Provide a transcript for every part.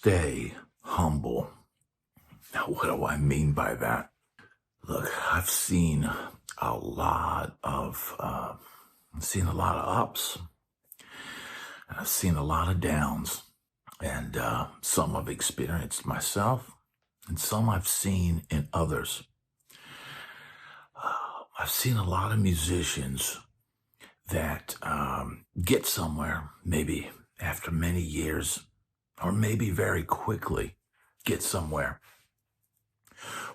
Stay humble. Now, what do I mean by that? Look, I've seen a lot of, ups, and I've seen a lot of downs, and some I've experienced myself, and some I've seen in others. I've seen a lot of musicians that get somewhere, maybe after many years, or maybe very quickly get somewhere.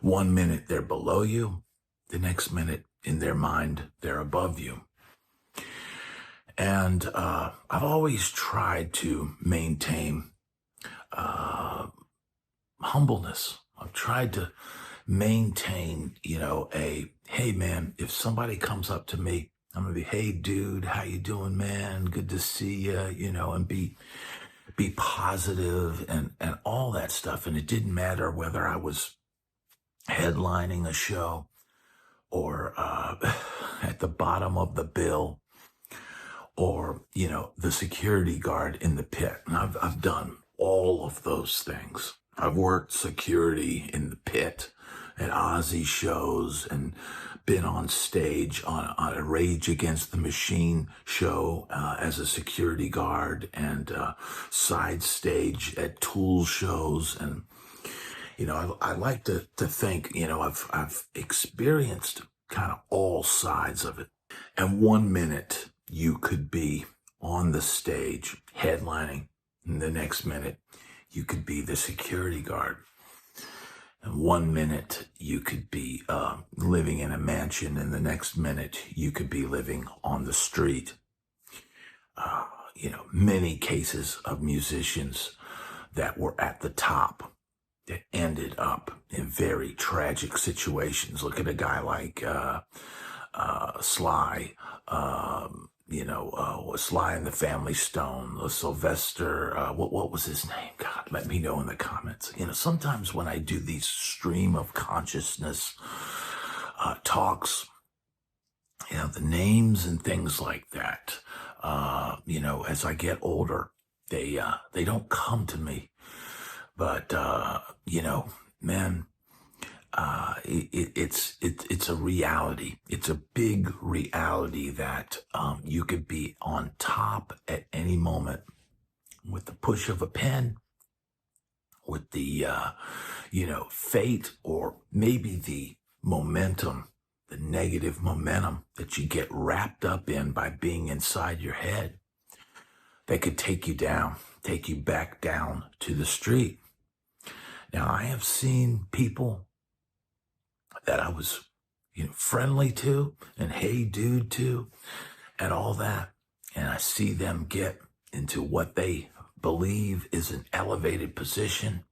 One minute they're below you, the next minute in their mind they're above you. And I've always tried to maintain humbleness. I've tried to maintain, hey man, if somebody comes up to me, I'm gonna be, hey dude, how you doing, man? Good to see you, and be positive and all that stuff. And it didn't matter whether I was headlining a show or at the bottom of the bill, or the security guard in the pit. And I've done all of those things. I've worked security in the pit at Ozzy shows and been on stage on a Rage Against the Machine show as a security guard, and side stage at Tool shows. And I like to think I've experienced kind of all sides of it. And one minute you could be on the stage headlining, and the next minute you could be the security guard. And one minute you could be living in a mansion, and the next minute you could be living on the street. Many cases of musicians that were at the top that ended up in very tragic situations. Look at a guy like Sly, Sly and the Family Stone, Sylvester, what was his name? God, let me know in the comments. Sometimes when I do these stream of consciousness talks, the names and things like that, as I get older, they don't come to me. But, man, it's a reality. It's a big reality that you could be on top at any moment with the push of a pen, with the, fate, or maybe the momentum, the negative momentum that you get wrapped up in by being inside your head. They could take you down, take you back down to the street. Now, I have seen people that I was, friendly to, and hey dude to, and all that. And I see them get into what they believe is an elevated position.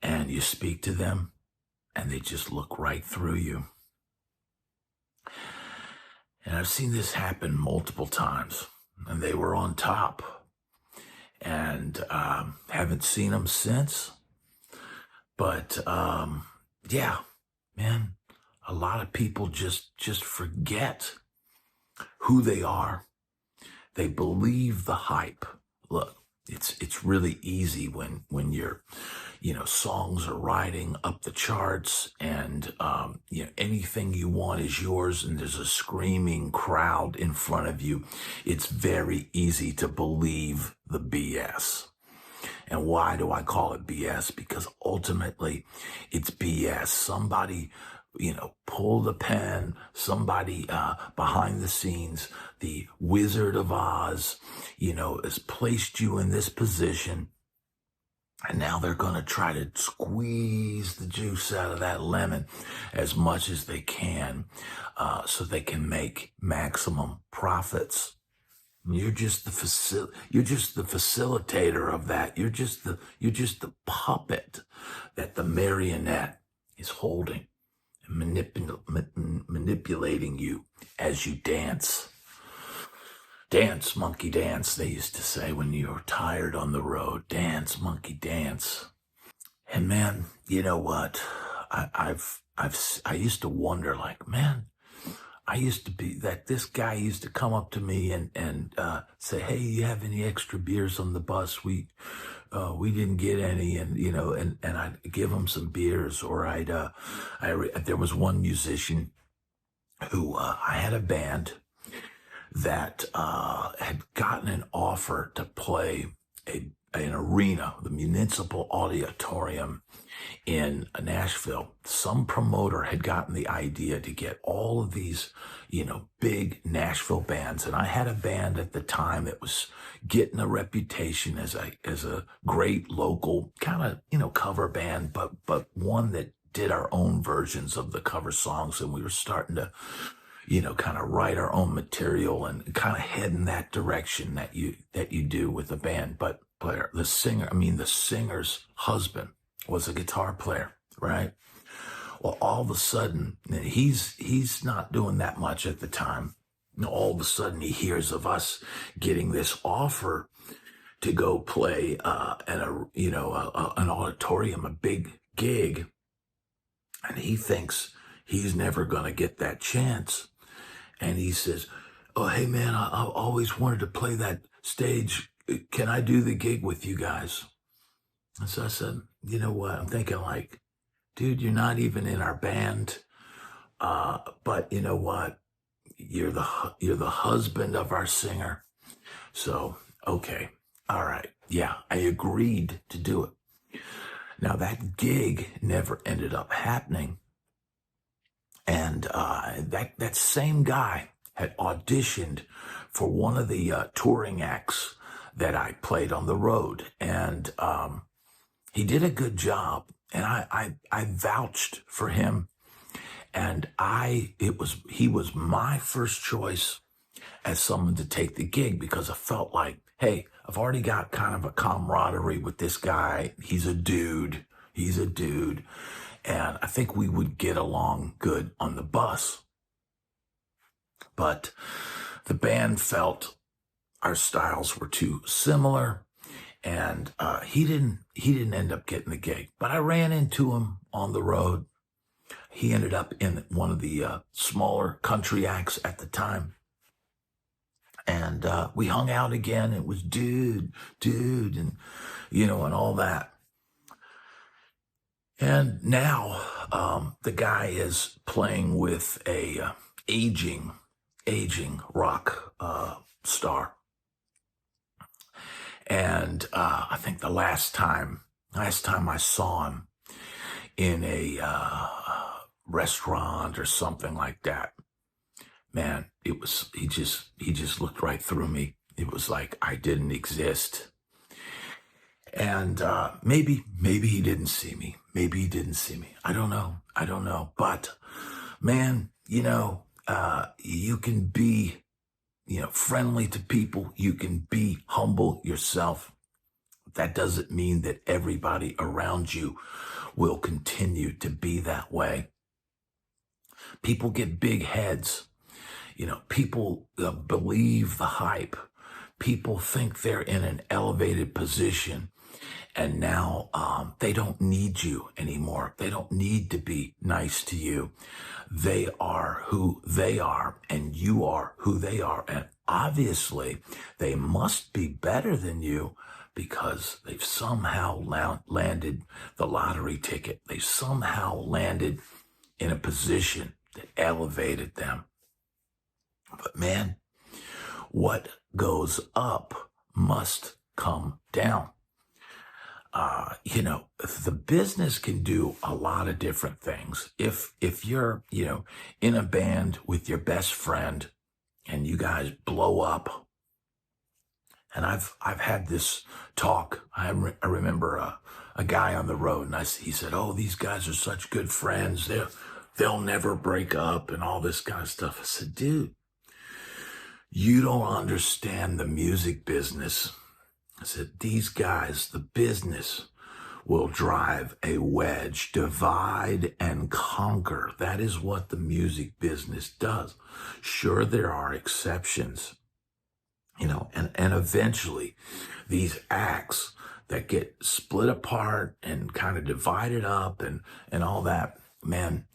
And you speak to them, and they just look right through you. And I've seen this happen multiple times, and they were on top. And haven't seen them since. But yeah, man, a lot of people just forget who they are. They believe the hype. Look, it's really easy when your songs are riding up the charts, and anything you want is yours, and there's a screaming crowd in front of you. It's very easy to believe the BS. And why do I call it BS? Because ultimately it's BS. Somebody, pulled a pen, somebody behind the scenes, the Wizard of Oz, has placed you in this position. And now they're going to try to squeeze the juice out of that lemon as much as they can, so they can make maximum profits. You're just the facilitator of that. You're just the puppet that the marionette is holding and manipulating you as you dance. Dance, monkey, dance, they used to say when you were tired on the road. Dance, monkey, dance. And man, you know what? I used to wonder, like, man, I used to be that this guy used to come up to me and say, hey, you have any extra beers on the bus? we didn't get any, and and I'd give them some beers, or there was one musician who I had a band that had gotten an offer to play an arena, the Municipal Auditorium in Nashville. Some promoter had gotten the idea to get all of these, big Nashville bands. And I had a band at the time that was getting a reputation as a great local kind of, cover band, but one that did our own versions of the cover songs. And we were starting to, kind of write our own material and kind of head in that direction that you do with a band. But the singer's husband was a guitar player, right? Well, all of a sudden, he's not doing that much at the time. All of a sudden, he hears of us getting this offer to go play an auditorium, a big gig, and he thinks he's never going to get that chance. And he says, "Oh, hey man, I always wanted to play that stage. Can I do the gig with you guys?" And so I said, "You know what? I'm thinking like, dude, you're not even in our band. But you know what? You're the husband of our singer. So, okay. All right. Yeah, I agreed to do it." Now that gig never ended up happening. And that same guy had auditioned for one of the touring acts that I played on the road. And he did a good job. And I vouched for him. And he was my first choice as someone to take the gig, because I felt like, hey, I've already got kind of a camaraderie with this guy. He's a dude. And I think we would get along good on the bus. But the band felt our styles were too similar, and he didn't end up getting the gig. But I ran into him on the road. He ended up in one of the smaller country acts at the time. And we hung out again. It was dude, and, and all that. And now the guy is playing with a aging rock star. And I think the last time I saw him in a restaurant or something like that, man, he just looked right through me. It was like I didn't exist. And maybe he didn't see me. Maybe he didn't see me. I don't know. But man, you can be, friendly to people. You can be humble yourself. That doesn't mean that everybody around you will continue to be that way. People get big heads. People believe the hype. People think they're in an elevated position. And now they don't need you anymore. They don't need to be nice to you. They are who they are, and you are who they are. And obviously, they must be better than you, because they've somehow landed the lottery ticket. They somehow landed in a position that elevated them. But man, what goes up must come down. The business can do a lot of different things. If you're, in a band with your best friend and you guys blow up, and I've had this talk. I remember a guy on the road, and he said, "Oh, these guys are such good friends. They'll never break up," and all this kind of stuff. I said, "Dude, you don't understand the music business." I said, "These guys, the business will drive a wedge, divide and conquer. That is what the music business does. Sure, there are exceptions, and eventually these acts that get split apart and kind of divided up and all that, man,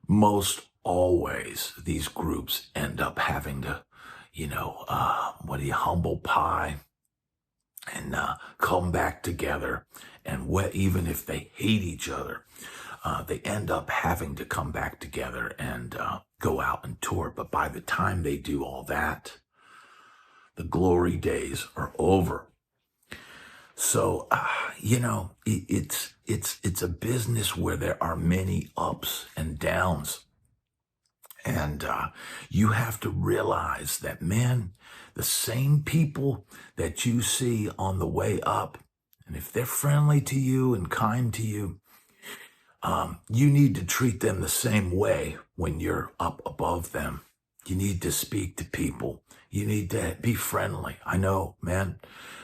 most always these groups end up having to, humble pie. and come back together. And even if they hate each other, they end up having to come back together and go out and tour. But by the time they do all that, the glory days are over. So, it's a business where there are many ups and downs. And you have to realize that, man, the same people that you see on the way up, and if they're friendly to you and kind to you, you need to treat them the same way when you're up above them. You need to speak to people. You need to be friendly. I know, man,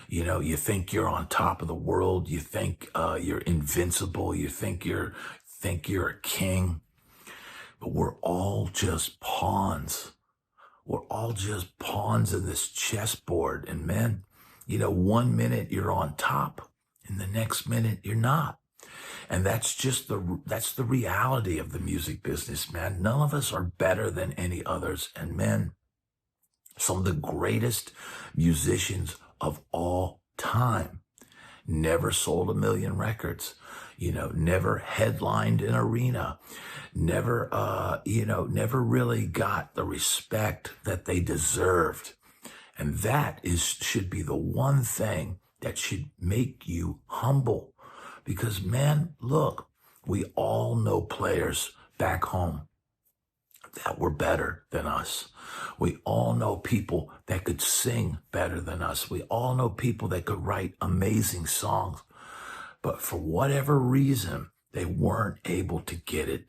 you think you're on top of the world. You think you're invincible. You think you're a king. But we're all just pawns. We're all just pawns in this chessboard. And man, 1 minute you're on top and the next minute you're not. And that's just that's the reality of the music business, man. None of us are better than any others. And man, some of the greatest musicians of all time never sold 1 million records, never headlined an arena, never really got the respect that they deserved. And that should be the one thing that should make you humble. Because, man, look, we all know players back home that were better than us. We all know people that could sing better than us. We all know people that could write amazing songs. But for whatever reason, they weren't able to get it,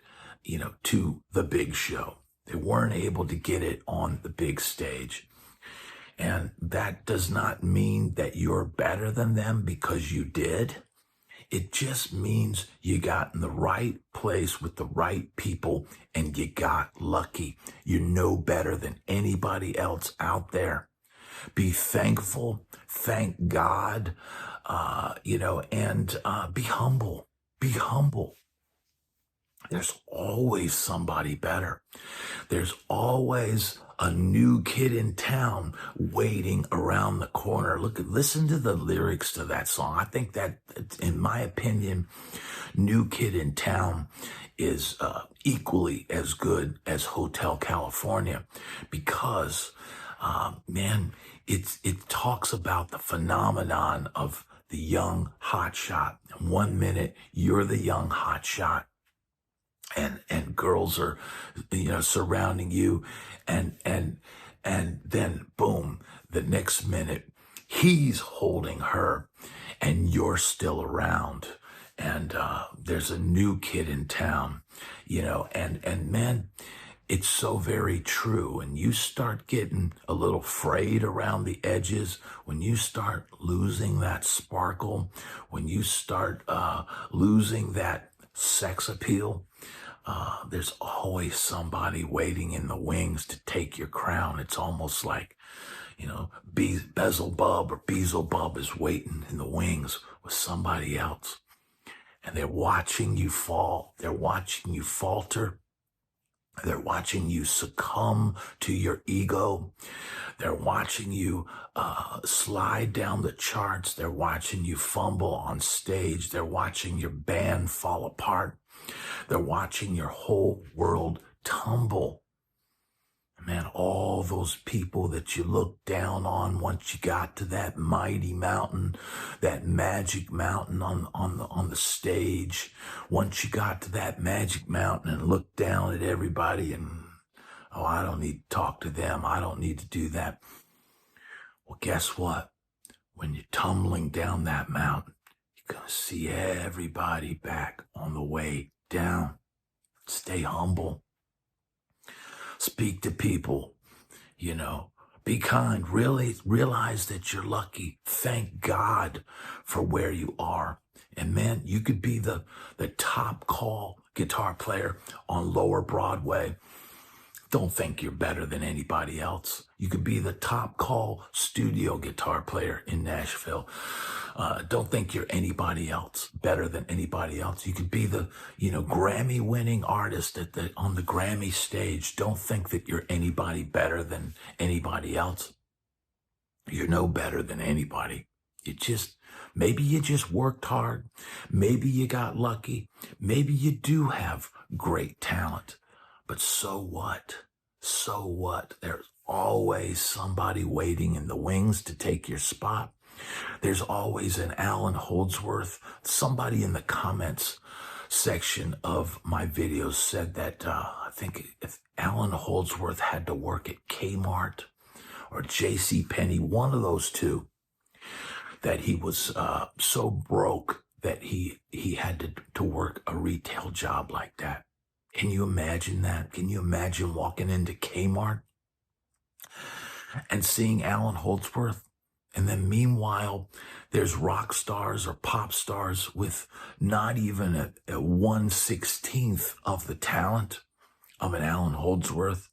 to the big show. They weren't able to get it on the big stage. And that does not mean that you're better than them because you did. It just means you got in the right place with the right people and you got lucky. You're no better than anybody else out there. Be thankful, thank God, and be humble. Be humble. There's always somebody better. There's always a new kid in town waiting around the corner. Listen to the lyrics to that song. I think that, in my opinion, New Kid in Town is equally as good as Hotel California because, man, it talks about the phenomenon of the young hotshot. 1 minute, you're the young hotshot. And girls are, surrounding you, and then boom, the next minute, he's holding her, and you're still around, and there's a new kid in town, and man, it's so very true. And you start getting a little frayed around the edges, when you start losing that sparkle, when you start losing that sex appeal, there's always somebody waiting in the wings to take your crown. It's almost like, Beelzebub or Beelzebub is waiting in the wings with somebody else. And they're watching you fall. They're watching you falter. They're watching you succumb to your ego. They're watching you slide down the charts. They're watching you fumble on stage. They're watching your band fall apart. They're watching your whole world tumble. Man, all those people that you looked down on once you got to that mighty mountain, that magic mountain on the stage, once you got to that magic mountain and looked down at everybody and, oh, I don't need to talk to them. I don't need to do that. Well, guess what? When you're tumbling down that mountain, you're going to see everybody back on the way down. Stay humble. Speak to people, be kind. Really realize that you're lucky. Thank God for where you are. And man, you could be the top call guitar player on Lower Broadway. Don't think you're better than anybody else. You could be the top call studio guitar player in Nashville. Don't think you're anybody else, better than anybody else. You could be the, Grammy winning artist on the Grammy stage. Don't think that you're anybody better than anybody else. You're no better than anybody. Maybe you just worked hard. Maybe you got lucky. Maybe you do have great talent. But so what? So what? There's always somebody waiting in the wings to take your spot. There's always an Alan Holdsworth. Somebody in the comments section of my videos said that I think if Alan Holdsworth had to work at Kmart or J.C. Penney, one of those two, that he was so broke that he had to work a retail job like that. Can you imagine that? Can you imagine walking into Kmart and seeing Alan Holdsworth? And then meanwhile, there's rock stars or pop stars with not even a 1/16th of the talent of an Alan Holdsworth.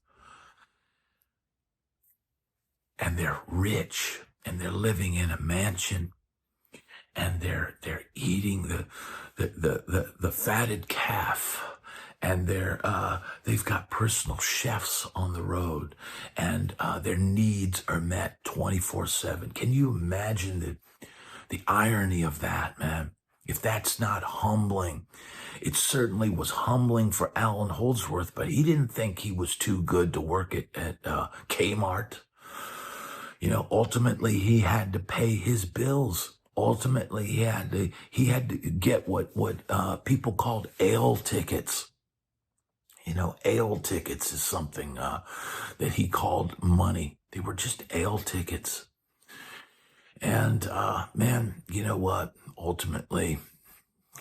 And they're rich and they're living in a mansion and they're eating the fatted calf. And they've got personal chefs on the road, and their needs are met 24/7. Can you imagine the irony of that, man? If that's not humbling, it certainly was humbling for Alan Holdsworth, but he didn't think he was too good to work at Kmart. You know, ultimately he had to pay his bills. Ultimately he had to get what people called ale tickets. You know, ale tickets is something that he called money. They were just ale tickets. And man, you know what? Ultimately,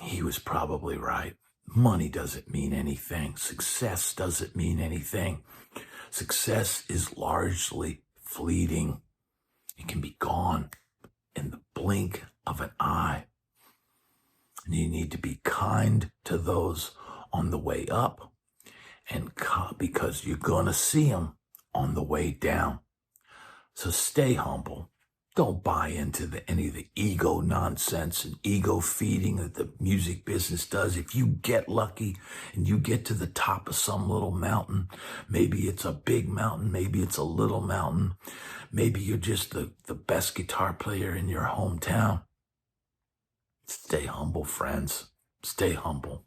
he was probably right. Money doesn't mean anything. Success doesn't mean anything. Success is largely fleeting. It can be gone in the blink of an eye. And you need to be kind to those on the way up, and because you're going to see them on the way down. So stay humble. Don't buy into any of the ego nonsense and ego feeding that the music business does. If you get lucky and you get to the top of some little mountain, maybe it's a big mountain, maybe it's a little mountain, maybe you're just the best guitar player in your hometown. Stay humble, friends. Stay humble.